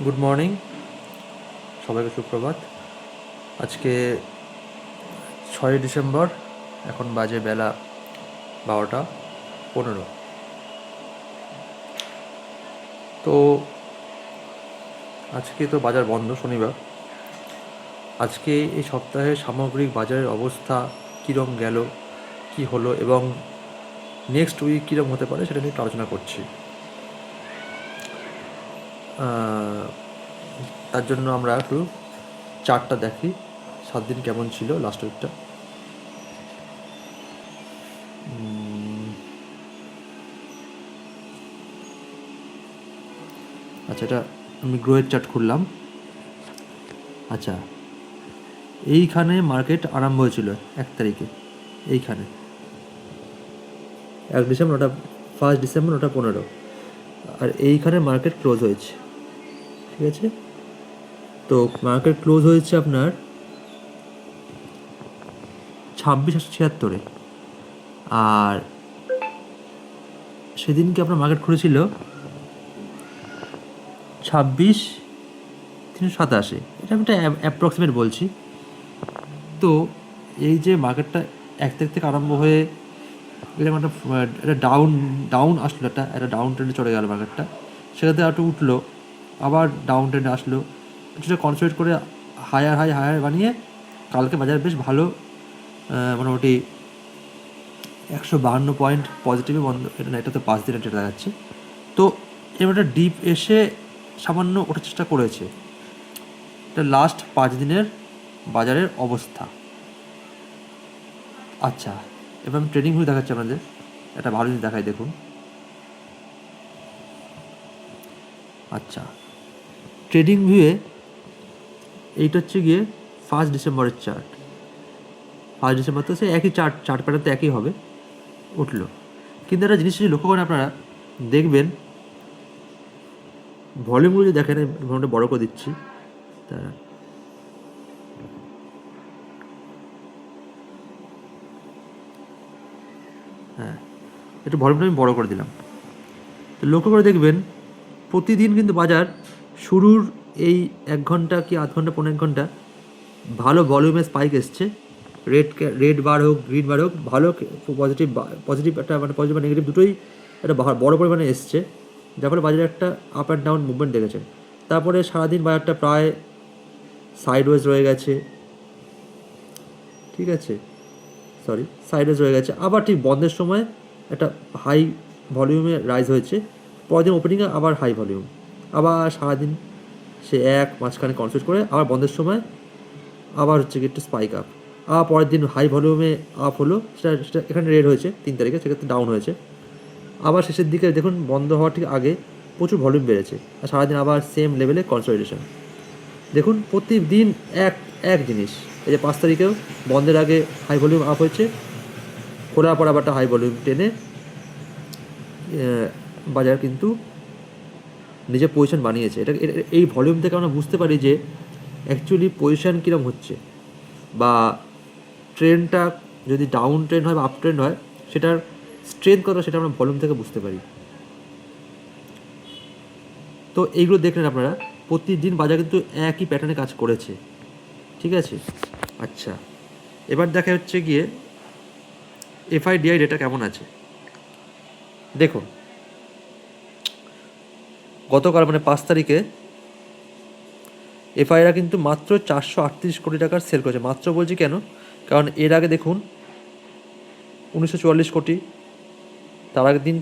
Good morning, সবাইকে সুপ্রভাত। আজকে 6 ডিসেম্বর, এখন বাজে বেলা 12:15। তো আজকে তো বাজার বন্ধ, শনিবার। আজকে এই সপ্তাহে সামগ্রিক বাজারের অবস্থা কীরম গেল, কি হলো এবং নেক্সট উইক কীরম হতে পারে সেটা নিয়ে একটু আলোচনা করছি। তার জন্য আমরা একটু চার্টটা দেখি, 7 দিন কেমন ছিল লাস্ট উইকটা। আচ্ছা, এটা আমি গ্রোয়ের চার্ট খুললাম। আচ্ছা, এইখানে মার্কেট আরম্ভ হয়েছিল 1 তারিখে, এইখানে 1 ডিসেম্বর, ওটা 1 ডিসেম্বর, ওটা 15। আর এইখানে মার্কেট ক্লোজ হয়েছে, ঠিক আছে। তো মার্কেট ক্লোজ হয়েছে আপনার 2676। আর সেদিনকে আপনার মার্কেট খুলেছিল 26,387। এটা আমি একটা অ্যাপ্রক্সিমেট বলছি। তো এই যে মার্কেটটা 1 তারিখ থেকে আরম্ভ হয়ে এরকম একটা ডাউন আসলো, একটা ডাউন ট্রেন্ডে চলে গেল মার্কেটটা। সেটাতে একটু উঠলো, আবার ডাউন ট্রেন্ডে আসলো, কিছুটা কনসেন্ট্রেট করে হায়ার বানিয়ে কালকে বাজার বেশ ভালো, মোটামুটি 152 পয়েন্ট পজিটিভে বন্ধ। এটা তো 5 দিনের ডেটা দেখাচ্ছে। তো এবার একটা ডিপ এসে সামান্য ওঠার চেষ্টা করেছে। এটা লাস্ট 5 দিনের বাজারের অবস্থা। আচ্ছা, এবার আমি ট্রেডিং ভিউ দেখাচ্ছি আপনাদের, একটা ভালো জিনিস দেখাই, দেখুন। আচ্ছা, ট্রেডিং ভিউয়ে এইটা হচ্ছে গিয়ে 1 ডিসেম্বরের চার্ট। 1 ডিসেম্বর তো সে একই চার্ট প্যাটার্ন তো একই হবে, উঠলো। কিন্তু একটা জিনিস যদি লক্ষ্য করেন আপনারা, দেখবেন ভলিউমগুলো যদি দেখেন, ভলিউমটা বড় করে দিচ্ছি তারা। হ্যাঁ, একটু ভলিউমটা আমি বড় করে দিলাম। তো লক্ষ্য করে দেখবেন প্রতিদিন কিন্তু বাজার শুরুর এই 1 ঘন্টা কি আধ ঘন্টা, 15 ঘন্টা ভালো ভলিউমে স্পাইক এসছে। রেড বার হোক, গ্রিন বার হোক, ভালো পজিটিভ একটা মানে পজিটিভ বা নেগেটিভ দুটোই একটা বড় পরিমাণে এসছে, যার ফলে বাজারে একটা আপ অ্যান্ড ডাউন মুভমেন্ট দেখেছেন। তারপরে সারাদিন বাজারটা প্রায় সাইডওয়েজ রয়ে গেছে, ঠিক আছে, সাইডওয়েজ রয়ে গেছে। আবার ঠিক বন্ধের সময় একটা হাই ভলিউমে রাইজ হয়েছে, পরের দিন ওপেনিংয়ে আবার হাই ভলিউম, আবার সারাদিন সে মাঝখানে কনসেন্ট্রেট করে আবার বন্ধের সময় আবার হচ্ছে কি একটু স্পাইক আপ, আবার পরের দিন হাই ভলিউমে আপ হলো, সেটা এখানে রেড হয়েছে 3 তারিখে, সেক্ষেত্রে ডাউন হয়েছে। আবার শেষের দিকে দেখুন বন্ধ হওয়ার ঠিক আগে প্রচুর ভলিউম বেড়েছে, আর সারাদিন আবার সেম লেভেলে কনসলিডেশন। দেখুন প্রতিদিন এক জিনিস। এই যে 5 তারিখেও বন্ধের আগে হাই ভলিউম আপ হয়েছে, খোলার পর আবার একটা হাই ভলিউম টেনে বাজার কিন্তু নিজের পজিশন বানিয়েছে। এই ভলিউম থেকে আমরা বুঝতে পারি যে অ্যাকচুয়ালি পজিশন কীরকম হচ্ছে, বা ট্রেন্ডটা যদি ডাউন ট্রেন্ড হয় বা আপ ট্রেন্ড হয়, সেটার স্ট্রেংথ কত সেটা আমরা ভলিউম থেকে বুঝতে পারি। তো এইগুলো দেখলেন আপনারা, প্রতিদিন বাজার কিন্তু একই প্যাটার্নে কাজ করেছে, ঠিক আছে। আচ্ছা, এবার দেখা হচ্ছে গিয়ে এফআইডিআই ডেটা কেমন আছে দেখুন। গতকাল মানে 5 তারিখে এফআইরা কিন্তু মাত্র 438 কোটি টাকার সেল করেছে। মাত্র বলছি কেন, কারণ এর আগে দেখুন 1944 কোটি, তার আগের দিন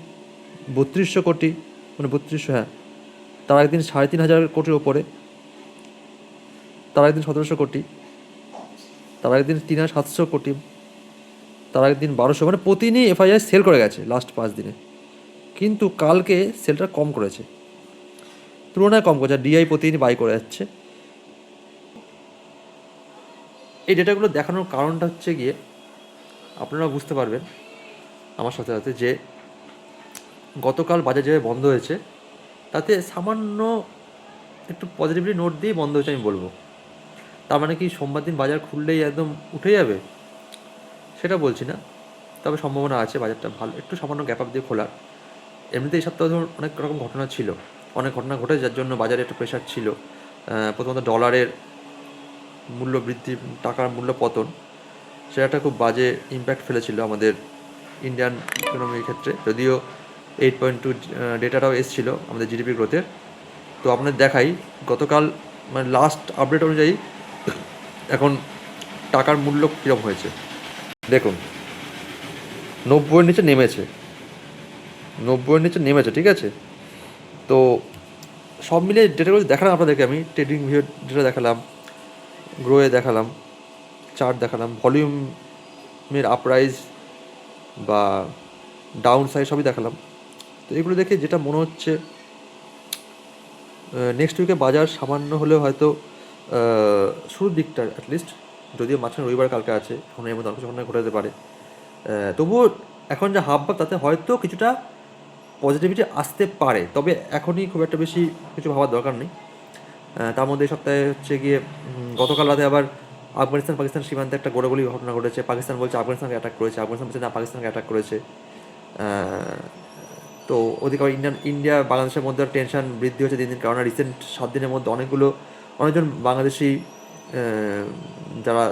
3200 কোটি, মানে 3200, হ্যাঁ, তার আগের দিন 3500 কোটির ওপরে, তার আগের দিন 1700 কোটি, তার আগের দিন 3700 কোটি, তার আগের দিন 1200, মানে প্রতিদিনই এফআইআই সেল করে গেছে লাস্ট 5 দিনে। কিন্তু কালকে সেলটা কম করেছে, তুলনায় কম করেছে, ডিআই প্রতিদিনই বাই করে যাচ্ছে। এই ডেটাগুলো দেখানোর কারণটা হচ্ছে গিয়ে আপনারা বুঝতে পারবেন আমার সাথে সাথে যে গতকাল বাজার যেভাবে বন্ধ হয়েছে তাতে সামান্য একটু পজিটিভলি নোট দিয়েই বন্ধ হয়েছে আমি বলবো। তার মানে কি সোমবার দিন বাজার খুললেই একদম উঠে যাবে সেটা বলছি না, তবে সম্ভাবনা আছে বাজারটা ভালো একটু সামান্য গ্যাপ আপ দিয়ে খোলার। এমনিতে এই সপ্তাহে ধরুন অনেক রকম ঘটনা ছিল, অনেক ঘটনা ঘটেছে যার জন্য বাজারে একটা প্রেশার ছিল। প্রথমত ডলারের মূল্য বৃদ্ধি, টাকার মূল্য পতন, সেটা একটা খুব বাজে ইম্প্যাক্ট ফেলেছিল আমাদের ইন্ডিয়ান ইকোনমির ক্ষেত্রে। যদিও 8.2 ডেটাটাও এসেছিলো আমাদের জিডিপি গ্রোথের। তো আপনাদের দেখাই গতকাল মানে লাস্ট আপডেট অনুযায়ী এখন টাকার মূল্য কীরকম হয়েছে দেখুন। 90-এর নিচে নেমেছে, 90-এর নিচে নেমেছে, ঠিক আছে। তো সব মিলে ডেটাগুলো দেখালাম আপনাদেরকে, আমি ট্রেডিং ভিউ ডেটা দেখালাম, গ্রোয়ে দেখালাম, চার্ট দেখালাম, ভলিউমের আপরাইজ বা ডাউন সাইড সবই দেখালাম। তো এগুলো দেখে যেটা মনে হচ্ছে নেক্সট উইকে বাজার সামান্য হলেও হয়তো শুরুর দিকটা অ্যাটলিস্ট, যদিও মাঝখানে রবিবার কালকে আছে, এখন এর মধ্যে অনেক কিছু ঘটনা ঘটে যেতে পারে, তবুও এখন যা হাব ভাব তাতে হয়তো কিছুটা পজিটিভিটি আসতে পারে। তবে এখনই খুব একটা বেশি কিছু ভাবার দরকার নেই। তার মধ্যে এই সপ্তাহে হচ্ছে গিয়ে গতকাল রাতে আবার আফগানিস্তান পাকিস্তান সীমান্তে একটা গোলাগুলি ঘটনা ঘটেছে। পাকিস্তান বলছে আফগানিস্তানকে অ্যাটাক করেছে, আফগানিস্তান বলছে না পাকিস্তানকে অ্যাটাক করেছে। তো ওদিকে আবার ইন্ডিয়া বাংলাদেশের মধ্যে টেনশন বৃদ্ধি হচ্ছে দিন দিন, কারণ রিসেন্ট 7 দিনের মধ্যে অনেকজন বাংলাদেশি যারা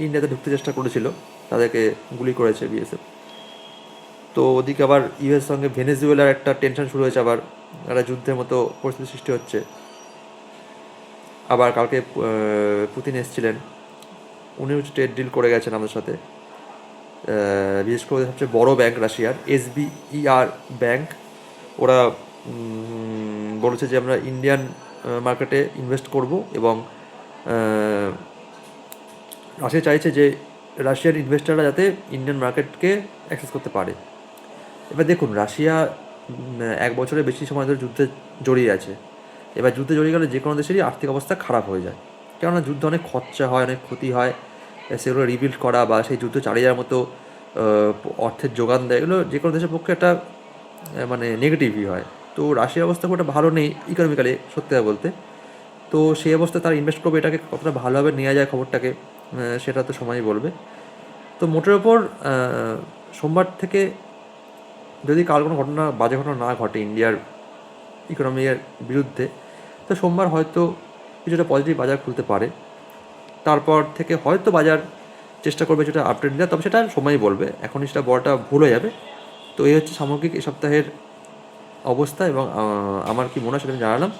ইন্ডিয়াতে ঢুকতে চেষ্টা করেছিল তাদেরকে গুলি করেছে বিএসএফ। তো ওদিকে আবার ইউএস সঙ্গে ভেনেজুয়েলার একটা টেনশন শুরু হয়েছে, আবার একটা যুদ্ধের মতো পরিস্থিতি সৃষ্টি হচ্ছে। আবার কালকে পুতিন এসেছিলেন, উনিও ট্রেড ডিল করে গেছেন আমাদের সাথে। বিশেষ করে সবচেয়ে বড়ো ব্যাংক রাশিয়ার SBER ব্যাংক, ওরা বলেছে যে আমরা ইন্ডিয়ান মার্কেটে ইনভেস্ট করব, এবং রাশিয়া চাইছে যে রাশিয়ার ইনভেস্টাররা যাতে ইন্ডিয়ান মার্কেটকে অ্যাক্সেস করতে পারে। এবার দেখুন, রাশিয়া 1 বছরের বেশি সময় ধরে যুদ্ধে জড়িয়ে আছে। এবার যুদ্ধে জড়িয়ে গেলে যে কোনো দেশেরই আর্থিক অবস্থা খারাপ হয়ে যায়, কেননা যুদ্ধে অনেক খরচা হয়, অনেক ক্ষতি হয়। সেগুলো রিবিল্ড করা বা সেই যুদ্ধ চালিয়ে যাওয়ার মতো অর্থের যোগান দেয়, এগুলো যে কোনো দেশের পক্ষে একটা মানে নেগেটিভই হয়। তো রাশিয়ার অবস্থা খুব একটা ভালো নেই ইকোনমিক্যালি, সত্যি কথা বলতে। তো সেই অবস্থায় তারা ইনভেস্ট করবে, এটাকে কতটা ভালোভাবে নেওয়া যায় খবরটাকে, সেটা তো সময়ই বলবে। তো মোটের ওপর সোমবার থেকে যদি কাল কোনো ঘটনা, বাজে ঘটনা না ঘটে ইন্ডিয়ার ইকোনমির বিরুদ্ধে, তো সোমবার হয়তো কিছুটা পজিটিভ বাজার খুলতে পারে। তারপর থেকে হয়তো বাজার চেষ্টা করবে যেটা আপডেট দেওয়া, তবে সেটা সময়ই বলবে, এখনই সেটা বড়টা ভুল হয়ে যাবে। তো এই হচ্ছে সামগ্রিক এই সপ্তাহের অবস্থা, এবং আমার কি মনে হয় সেটা আমি জানালাম।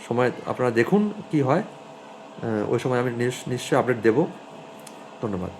সময় আপনারা দেখুন কি হয়, ওই সময় আমি নিশ্চয়ই আপডেট দেব। ধন্যবাদ।